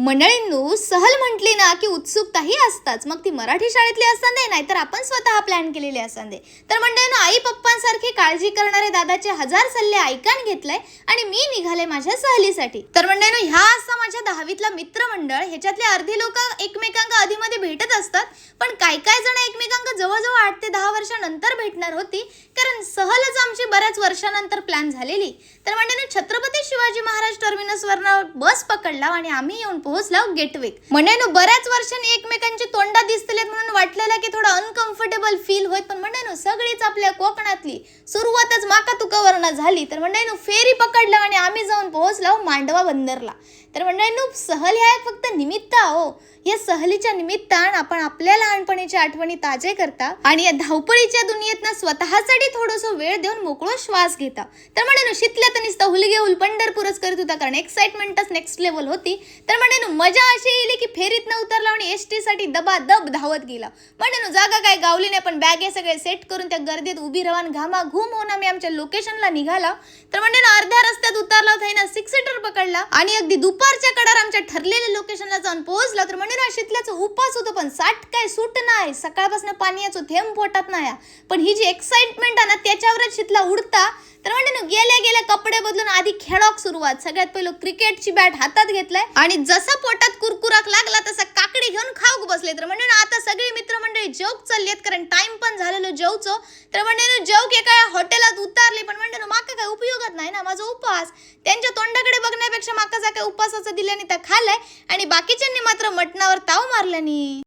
मंडळींनो, सहल म्हटली ना की उत्सुकता ही असताच, मग ती मराठी शाळेतली असताना नाहीतर आपण स्वतः प्लॅन केलेली असताना. तर मंडळींनो, आई पप्पांसारखी काळजी करणारे दादाचे 1000 सल्ले ऐकून घेतले आणि मी निघाले माझ्या सहलीसाठी. तर मंडळींनो, ह्या असा माझ्या 10वीतला मित्रमंडळ. ह्याच्यातले अर्धी लोक एकमेकांना आधीमध्ये भेटत असतात, पण काय जण एकमेकांना जवळजवळ 8 ते 10 वर्षानंतर भेटणार होती, कारण सहलच आमची बऱ्याच वर्षानंतर प्लॅन झालेली. तर मंडळींनो, छत्रपती शिवाजी महाराज टर्मिनसवरनं बस पकडला आणि आम्ही येऊन पोहोचलो गेटवे. मंडळींनो, बऱ्याच वर्षांनी एकमेकांची तोंडा दिसतलेत म्हणून वाटलेलं की थोडं अनकम्फर्टेबल फील होत, पण मंडळींनो सगळीच आपल्या कोकणातली सुरुवातच माका तुकावरनं झाली. तर मंडळींनो, फेरी पकडला आणि आम्ही जाऊन पोहोचलो मांडवा बंदरला. तर मंडळींनो, सहल ह्या फक्त निमित्त हो. या सहलीच्या निमित्तानं आपण आपल्या लहानपणीच्या आठवणी ताजे करता आणि या धावपळीच्या दुनियेतनं स्वतःसाठी थोडंसं वेळ देऊन मोकळो श्वास घेता. तर मंडळींनो, शितल्यात नुसतं हुलगे हुल पंढरपूरच करत होता, कारण एक्साइटमेंटच नेक्स्ट लेवल होती. तर मंडळींनो, मजा अशी येईल की फेरीतनं उतरला आणि एसटी साठी दबादब धावत गेला. मंडळींनो, जागा काय गावली नाही, पण बॅगे सगळे सेट करून त्या गर्दीत उभी राहून घामाघूम होऊन आम्ही आमच्या लोकेशनला निघाला. तर मंडळींनो, अर्ध्या रस्त्यात उतरला होता ना 6 सीटर पकडला आणि अगदी दुपारच्या कडार आमच्या ठरलेल्या लोकेशनला जाऊन पोहोचला. तर मंडळींनो, शितल्याचं उपास होतं, पण साठ काय सूट नाही. सकाळपासून पाण्याचं थेंब पोटात नाही, पण ही जी एक्साइटमेंट आहे ना त्याच्यावरच शितला उडता. तर मंडळींनो, गेल्या कपडे बदलून आधी खेळाक सुरुवात. सगळ्यात पहिलं क्रिकेटची बॅट हातात घेतलाय आणि जसा पोटात कुरकुराक लागला तसा काकडी घेऊन खाऊक बसले. तर मंडळींनो, आता सगळी मित्रमंडळी जेवक चाललेत, कारण टाइम पण झालेलो जेवचो. तर मंडळींनो, जेवक एका हॉटेलात उतरली, पण मंडळींनो माका काय उपयोगात नाही ना माझा उपास. त्यांच्या तोंडाकडे बघण्यापेक्षा माका जा काय उपासाचं दिल्याने त्या खाल्लाय आणि बाकीच्यांनी मात्र मटणावर ताव मारल्यानी.